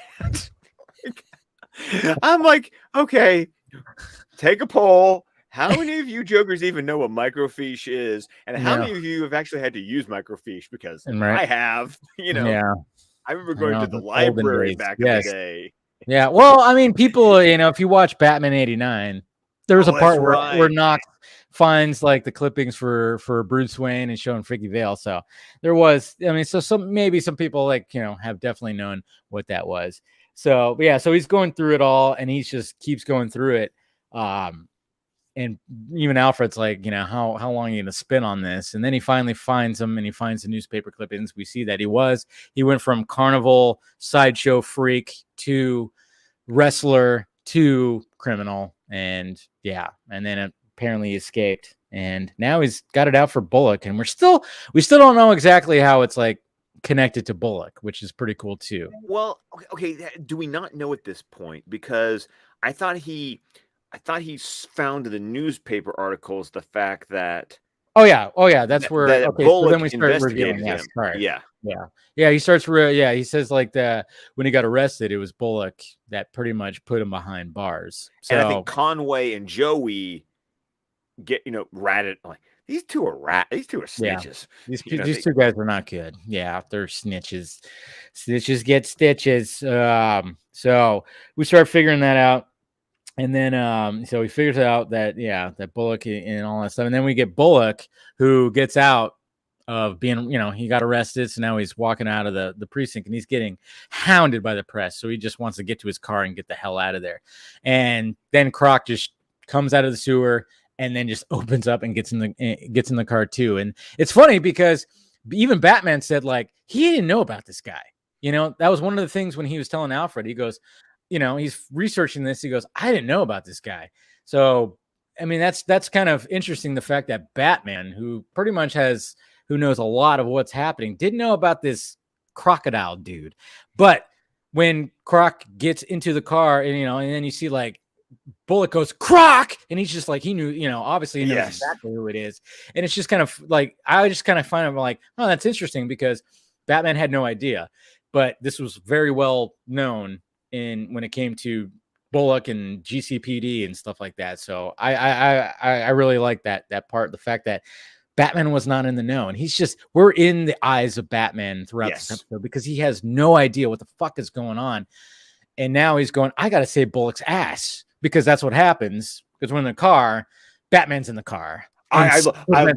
I'm like, okay, take a poll. How many of you jokers even know what microfiche is, and how many of you have actually had to use microfiche? Because I have. Yeah, I remember going to the library back in the day. Yeah, well, I mean, people, if you watch Batman '89, there was a part where Knox finds like the clippings for Bruce Wayne and showing Freaky Vale. So there was, maybe some people like, have definitely known what that was. So yeah, so he's going through it all and he just keeps going through it. And even Alfred's like, how long are you going to spin on this? And then he finally finds them and he finds the newspaper clippings. We see that he went from carnival sideshow freak to wrestler to criminal. And then apparently he escaped, and now he's got it out for Bullock, and we still don't know exactly how it's like connected to Bullock, which is pretty cool too. Well, okay, do we not know at this point? Because I thought he found in the newspaper articles the fact that that's where that Bullock so then we start revealing him. He starts he says like when he got arrested, it was Bullock that pretty much put him behind bars. So and I think Conway and Joey get ratted. Like these two are snitches. These two guys are not good. Yeah, they're snitches. Snitches get stitches. So we start figuring that out. And then, so he figures out that Bullock and all that stuff. And then we get Bullock, who gets out of being, he got arrested. So now he's walking out of the precinct and he's getting hounded by the press. So he just wants to get to his car and get the hell out of there. And then Croc just comes out of the sewer and then just opens up and gets in the car too. And it's funny because even Batman said like, he didn't know about this guy. That was one of the things when he was telling Alfred, he goes, he's researching this. He goes, I didn't know about this guy. So, I mean, that's kind of interesting. The fact that Batman, who pretty much who knows a lot of what's happening, didn't know about this crocodile dude. But when Croc gets into the car and then you see like Bullock goes, Croc, and he's just like, he knew, obviously he knows exactly who it is. And it's just kind of like, I just kind of find it like, oh, that's interesting because Batman had no idea, but this was very well known when it came to Bullock and GCPD and stuff like that. So I really like that part, the fact that Batman was not in the know, and we're in the eyes of Batman throughout this episode because he has no idea what the fuck is going on. And now he's going, I got to save Bullock's ass because that's what happens. Because we're in the car, Batman's in the car. I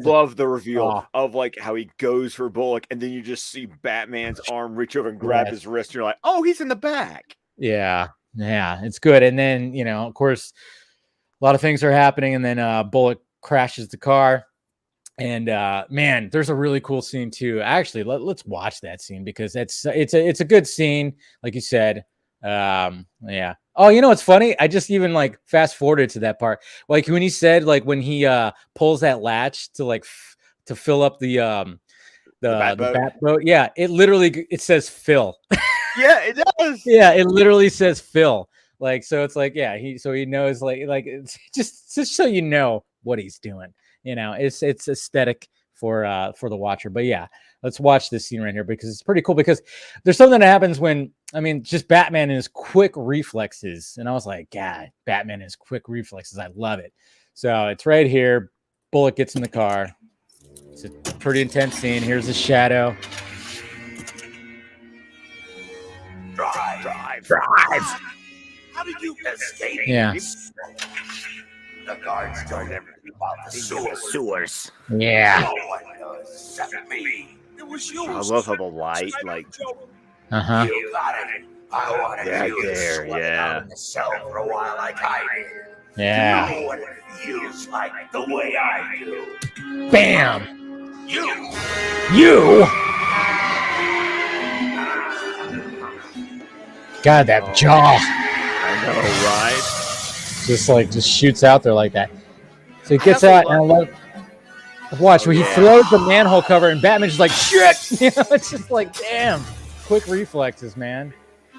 love the reveal of like how he goes for Bullock, and then you just see Batman's arm reach over and grab his wrist. And you're like, oh, he's in the back. Yeah, it's good. And then, of course, a lot of things are happening. And then Bullock crashes the car. And man, there's a really cool scene too. Actually, let's watch that scene because it's a good scene, like you said. Yeah. Oh, what's funny? I just even like fast forwarded to that part. Like when he said, like when he pulls that latch to like to fill up the bat boat. Yeah, it says Phil. Yeah, it does. Yeah, it literally says Phil. Like, so it's like, yeah, he knows like it's just so you know what he's doing. It's aesthetic for the watcher. But yeah, let's watch this scene right here because it's pretty cool because there's something that happens when, just Batman and his quick reflexes. And I was like, God, Batman and his quick reflexes. I love it. So it's right here. Bullock gets in the car. It's a pretty intense scene. Here's the shadow. Drive. How did you escape? Yeah. The guards told everything about the sewers. Yeah. No one knows except me. It was you. I love how the light, like, Uh-huh. You got it. I want to Yeah, hear you there, sweat it out in the cell for a while like I did. Yeah. You know what it feels like the way I do. Bam. You. God, that jaw. I know, right? Just shoots out there like that. So he gets also out and I love watch where he throws the manhole cover and Batman's just like shit. You know, it's just like damn. Quick reflexes, man.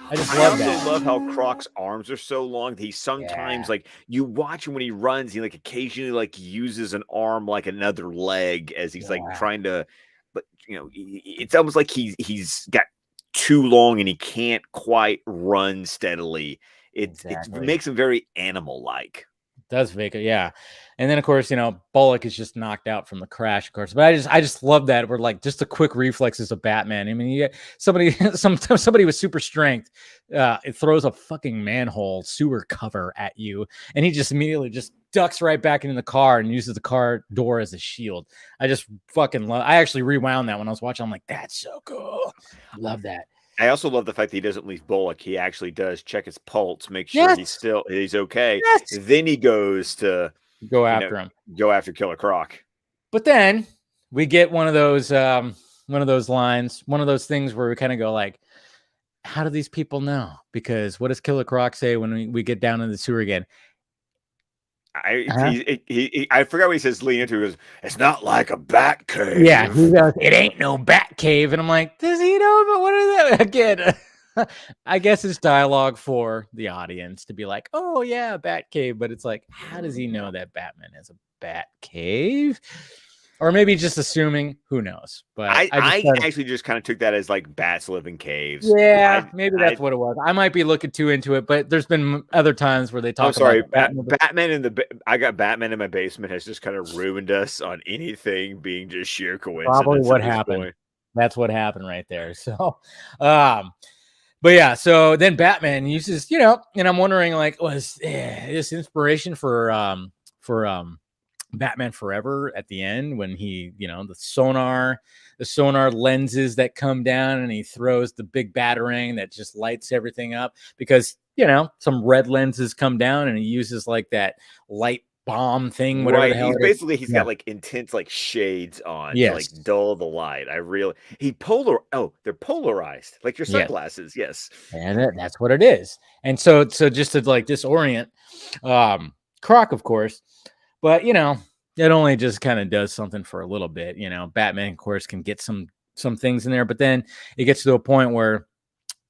I just love that. I also love how Croc's arms are so long. He sometimes like you watch him when he runs, he like occasionally like uses an arm like another leg as he's like trying to, but you know, it's almost like he's got too long and he can't quite run steadily. It makes him very animal-like. Does Vika, yeah. And then of course, you know, Bullock is just knocked out from the crash, of course. But I just love that we're like just the quick reflexes of Batman. I mean, you get somebody with super strength, it throws a fucking manhole sewer cover at you, and he just immediately just ducks right back into the car and uses the car door as a shield. I just fucking love. I actually rewound that when I was watching. I'm like, that's so cool. Love that. I also love the fact that he doesn't leave Bullock. He actually does check his pulse, make sure he's okay. Yes. Then he goes to go after him. Go after Killer Croc. But then we get one of those lines, one of those things where we kind of go like, how do these people know? Because what does Killer Croc say when we get down in the sewer again? I forgot what he says leading into. He goes, it's not like a bat cave. Yeah, he goes, it ain't no bat cave. And I'm like, does he know? But what is that? Again, I guess it's dialogue for the audience to be like, oh, yeah, bat cave. But it's like, how does he know that Batman is a bat cave? Or maybe just assuming, who knows? But I actually just kind of took that as like bats live in caves. Yeah, maybe that's what it was. I might be looking too into it, but there's been other times where they talk about I got Batman in my basement has just kind of ruined us on anything being just sheer coincidence. Probably what happened. That's what happened right there. So, but yeah, so then Batman uses, you know, and I'm wondering like, was this inspiration for Batman Forever at the end when he, you know, the sonar lenses that come down and he throws the big batarang that just lights everything up because, you know, some red lenses come down and he uses like that light bomb thing, whatever the hell. He's got like intense like shades on to like dull the light. They're polarized like your sunglasses. Yes. And that's what it is. And so just to like disorient Croc, of course. But, you know, it only just kind of does something for a little bit. You know, Batman, of course, can get some things in there. But then it gets to a point where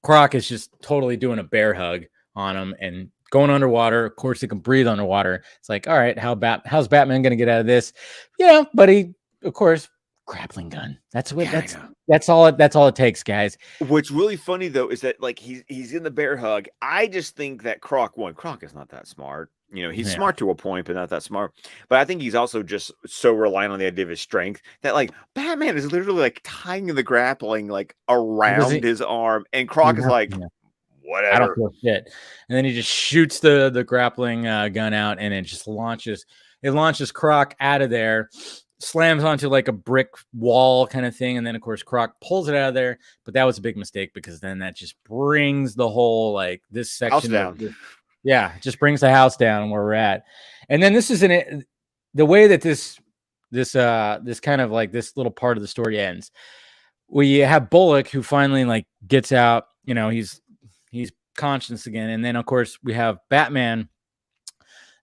Croc is just totally doing a bear hug on him and going underwater. Of course, he can breathe underwater. It's like, all right, how's Batman going to get out of this? Yeah, but he, of course, grappling gun. That's all it takes, guys. What's really funny, though, is that like he's in the bear hug. I just think that Croc is not that smart. You know, he's smart to a point, but not that smart. But I think he's also just so reliant on the idea of his strength that like Batman is literally like tying the grappling like around his arm, and Croc is like, whatever. I don't feel shit. And then he just shoots the grappling gun out, and it just launches Croc out of there, slams onto like a brick wall kind of thing, and then of course Croc pulls it out of there. But that was a big mistake because then that just brings the whole like this section down. Yeah, it just brings the house down where we're at. And then this is the way that this kind of like this little part of the story ends. We have Bullock who finally like gets out, you know, he's conscious again. And then of course we have Batman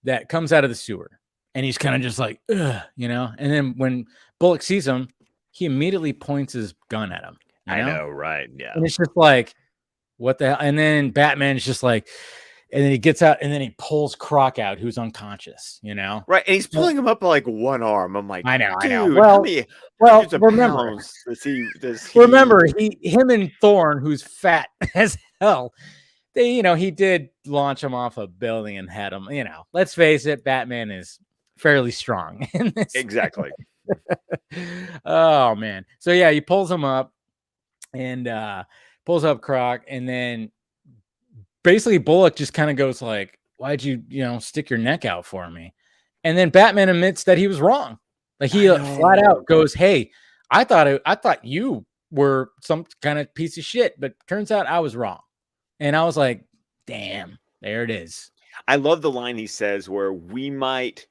that comes out of the sewer and he's kind of just like, ugh, you know, and then when Bullock sees him, he immediately points his gun at him. I know, right? Yeah. And it's just like, what the hell? And then Batman's just like, and then he gets out and then he pulls Croc out, who's unconscious, you know? Right. And he's pulling him up like one arm. I'm like, I know. Well, remember, him and Thorne, who's fat as hell, they, you know, he did launch him off a building and had him, you know, let's face it, Batman is fairly strong in this. Exactly. Oh, man. So, yeah, he pulls him up and pulls up Croc, and then basically Bullock just kind of goes like, why'd you, you know, stick your neck out for me? And then Batman admits that he was wrong. Like he flat out goes, hey, I thought you were some kind of piece of shit, but turns out I was wrong. And I was like, damn, there it is. I love the line he says where we might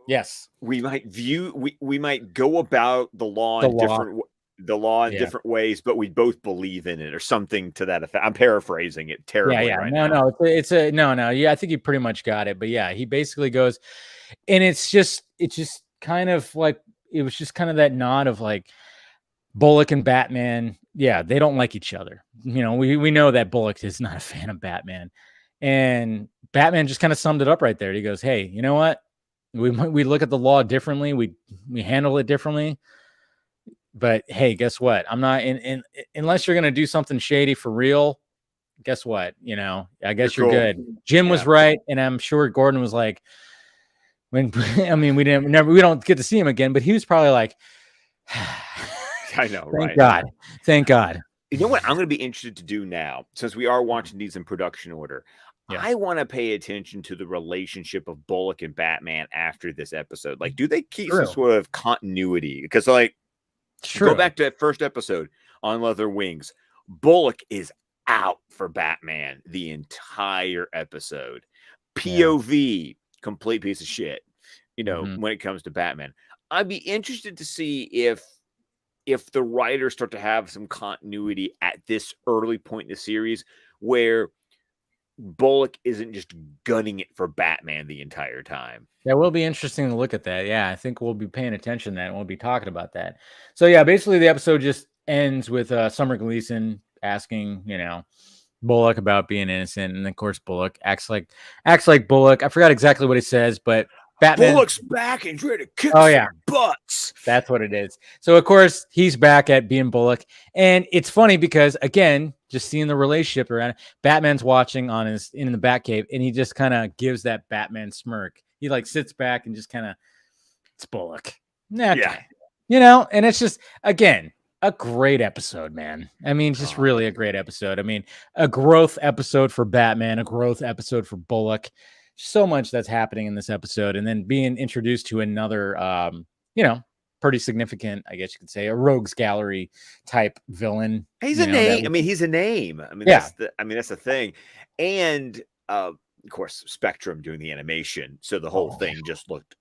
yes, we might go about the law in different ways, but we both believe in it or something to that effect. I'm paraphrasing it terribly right now. No, it's a no. Yeah, I think you pretty much got it. But yeah, he basically goes, and it's just kind of like, it was just kind of that nod of like Bullock and Batman. Yeah, they don't like each other. You know, we know that Bullock is not a fan of Batman, and Batman just kind of summed it up right there. He goes, hey, you know what? We look at the law differently. We handle it differently. But hey, guess what? I'm not in unless you're gonna do something shady for real. Guess what? You know, I guess you're good. Jim was right, and I'm sure Gordon was like, when I mean, we don't get to see him again, but he was probably like, I know, thank God. You know what I'm going to be interested to do now, since we are watching these in production order. Yeah. I want to pay attention to the relationship of Bullock and Batman after this episode. Like, do they keep some sort of continuity? Because, like, go back to that first episode on Leather Wings. Bullock is out for Batman the entire episode. POV, complete piece of shit, you know, when it comes to Batman. I'd be interested to see if the writers start to have some continuity at this early point in the series where Bullock isn't just gunning it for Batman the entire time. That will be interesting to look at that. Yeah, I think we'll be paying attention to that and we'll be talking about that. So yeah, basically the episode just ends with Summer Gleason asking, you know, Bullock about being innocent, and of course Bullock acts like Bullock. I forgot exactly what he says, but Batman, Bullock's back and ready to kick some butts. That's what it is. So of course he's back at being Bullock, and it's funny because again, just seeing the relationship around it, Batman's watching in the Batcave, and he just kind of gives that Batman smirk. He like sits back and just kind of, it's Bullock. Okay. Yeah, you know, and it's just again a great episode, man. I mean, just really a great episode. I mean, a growth episode for Batman, a growth episode for Bullock. So much that's happening in this episode, and then being introduced to another, you know, pretty significant, I guess you could say, a rogues gallery type villain. He's a name. He's a name. I mean, that's the thing. And of course, Spectrum doing the animation, so the whole thing just looked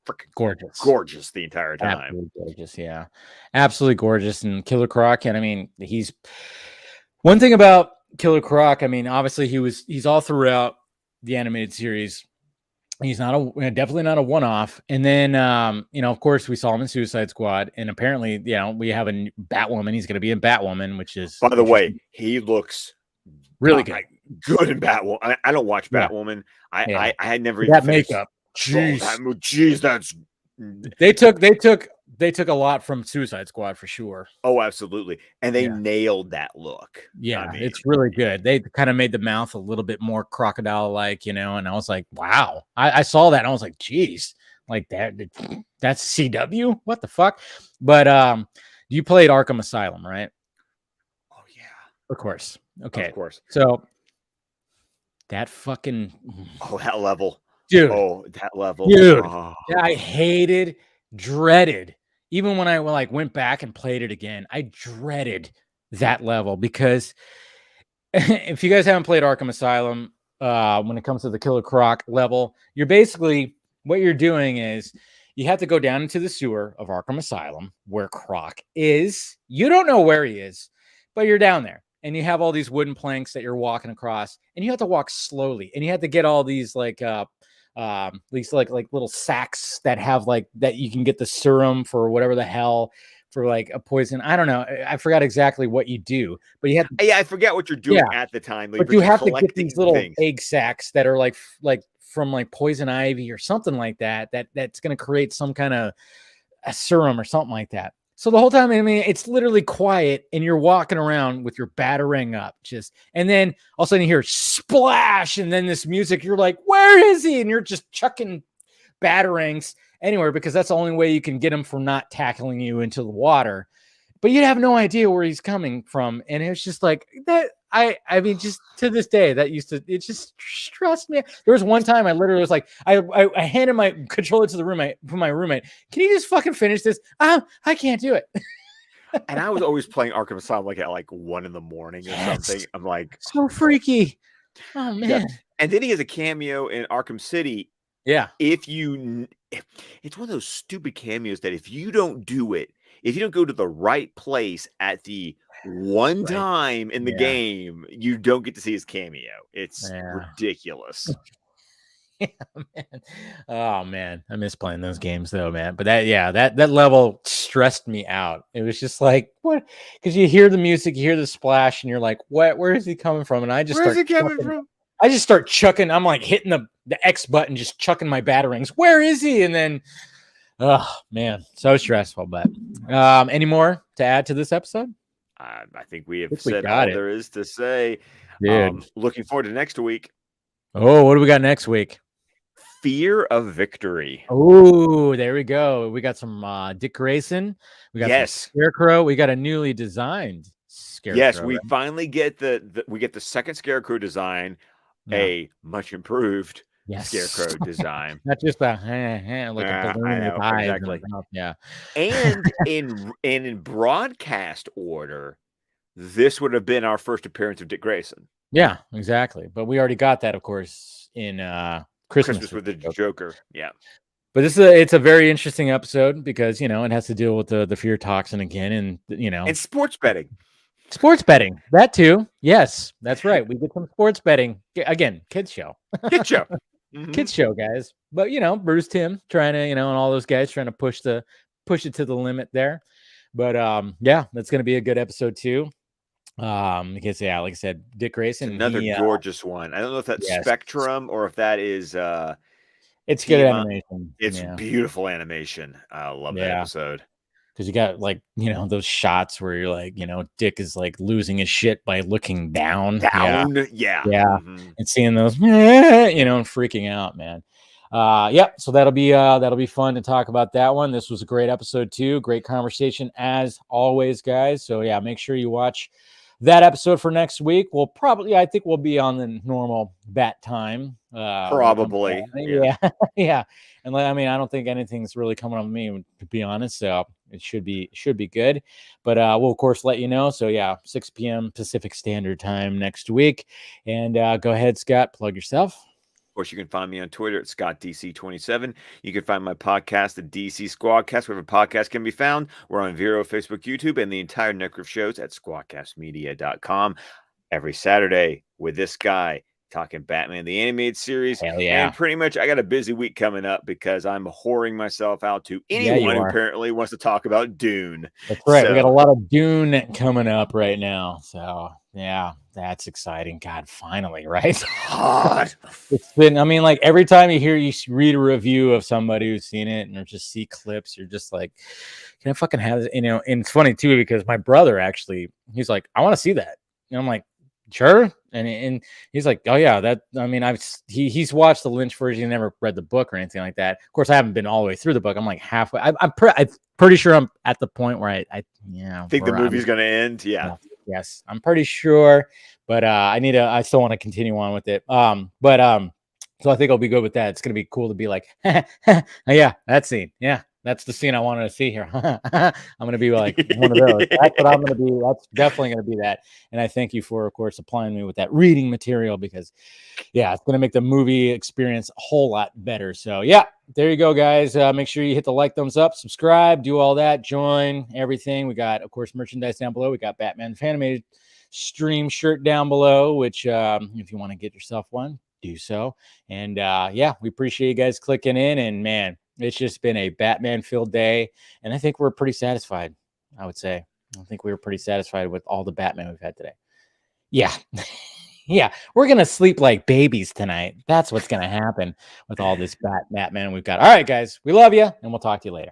freaking gorgeous the entire time. Absolutely gorgeous, yeah, absolutely gorgeous. And Killer Croc, and I mean, he's one thing about Killer Croc. I mean, obviously he's all throughout the animated series. He's definitely not a one-off. And then, you know, of course, we saw him in Suicide Squad, and apparently, you know, we have a Batwoman. He's going to be in Batwoman, which is, by the way, he looks really good. Good in Batwoman. I don't watch Batwoman. I had never even makeup. Jeez, that's they took a lot from Suicide Squad for sure. Oh, absolutely. And they nailed that look. Yeah, I mean, it's really good. They kind of made the mouth a little bit more crocodile-like, you know, and I was like, wow. I saw that and I was like, geez, like that's CW? What the fuck? But you played Arkham Asylum, right? Oh, yeah. Of course. Okay. Of course. So that fucking... Oh, that level. Dude. Oh, that level. Dude. Oh. I dreaded. Even when I went back and played it again, I dreaded that level because if you guys haven't played Arkham Asylum, when it comes to the Killer Croc level, you're basically, what you're doing is you have to go down into the sewer of Arkham Asylum where Croc is. You don't know where he is, but you're down there. And you have all these wooden planks that you're walking across, and you have to walk slowly, and you have to get all these these like little sacks that have that you can get the serum for whatever the hell, for like a poison. I don't know. I forgot exactly what you do, but you have to, I forget what you're doing at the time. But you have to get these little egg sacks that are like from like poison ivy or something like that's going to create some kind of a serum or something like that. So the whole time, I mean, it's literally quiet, and you're walking around with your batarang up, and then all of a sudden you hear splash, and then this music. You're like, "Where is he?" And you're just chucking batarangs anywhere because that's the only way you can get him from not tackling you into the water. But you have no idea where he's coming from, and it's just like that. I mean, just to this day, it just stressed me. There was one time I literally was like, I handed my controller to my roommate. Can you just fucking finish this? I can't do it. And I was always playing Arkham Asylum like at like 1 a.m. or something. I'm like, so freaky. Oh man. Yeah. And then he has a cameo in Arkham City. Yeah. It's one of those stupid cameos that if you don't do it, if you don't go to the right place at the one time in the game, you don't get to see his cameo. It's ridiculous. Yeah, man. Oh man, I miss playing those games though, man. But that level stressed me out. It was just like, what? Because you hear the music, you hear the splash, and you're like, what? Where is he coming from? And I just I just start chucking. I'm like hitting the X button, just chucking my batarangs. Where is he? And then, oh man, so stressful. But any more to add to this episode? I think we have said all there is to say. Looking forward to next week. Oh, what do we got next week? Fear of Victory. Oh, there we go. We got some Dick Grayson. We got some Scarecrow. We got a newly designed Scarecrow. Yes, we finally get the second Scarecrow design, a much improved Scarecrow design. Not just a like a balloon with eyes. Exactly. Yeah. And in broadcast order, this would have been our first appearance of Dick Grayson. Yeah, exactly. But we already got that, of course, in Christmas with the Joker. Yeah. But it's a very interesting episode because, it has to deal with the fear toxin again and, and sports betting. Sports betting. That too. Yes, that's right. We get some sports betting. Again, kids show. Kids show. Kids show, guys. But, Bruce Timm trying to, and all those guys trying to push it to the limit there. But that's going to be a good episode too. Because like I said, Dick Grayson, another gorgeous one. I don't know if that's Spectrum or if that is it's good animation. It's beautiful animation. I love that episode. Because you got those shots where you're like, Dick is like losing his shit by looking down. And seeing those, and freaking out, man. So that'll be fun to talk about that one. This was a great episode too. Great conversation as always, guys. So make sure you watch that episode for next week. I think we'll be on the normal bat time. Probably. Yeah. And I don't think anything's really coming on me, to be honest. So it should be good. But we'll of course let you know. So 6 p.m. Pacific Standard Time next week. And go ahead, Scott, plug yourself. Of course, you can find me on Twitter at ScottDC27. You can find my podcast, the DC Squadcast, wherever podcast can be found. We're on Vero, Facebook, YouTube, and the entire network of shows at squadcastmedia.com. Every Saturday with this guy talking Batman, the animated series. Hell yeah. And pretty much I got a busy week coming up because I'm whoring myself out to anyone who apparently wants to talk about Dune. That's right. We got a lot of Dune coming up right now. So, that's exciting. God, finally, right? God. It's been, every time you read a review of somebody who's seen it and or just see clips, you're just like, can I fucking have it? And it's funny too, because my brother actually, he's like, I want to see that. And I'm like, sure. And he's like, oh yeah, he's watched the Lynch version. He never read the book or anything like that. Of course, I haven't been all the way through the book. I'm like halfway. I'm pretty sure I'm at the point where I think the movie's going to end. Yeah. Yes, I'm pretty sure, but I still want to continue on with it. So I think I'll be good with that. It's going to be cool to be like, yeah, that scene. Yeah, that's the scene I wanted to see here. I'm going to be like one of those. That's what I'm going to be. That's definitely going to be that. And I thank you for, of course, supplying me with that reading material because, it's going to make the movie experience a whole lot better. So, there you go, guys. Make sure you hit the like, thumbs up, subscribe, do all that, join everything. We got, of course, merchandise down below. We got Batman Fan-imated stream shirt down below, which if you want to get yourself one, do so. And we appreciate you guys clicking in. And man, it's just been a Batman-filled day. And I think we're pretty satisfied, I would say. I think we were pretty satisfied with all the Batman we've had today. Yeah. We're going to sleep like babies tonight. That's what's going to happen with all this Batman we've got. All right, guys, we love you, and we'll talk to you later.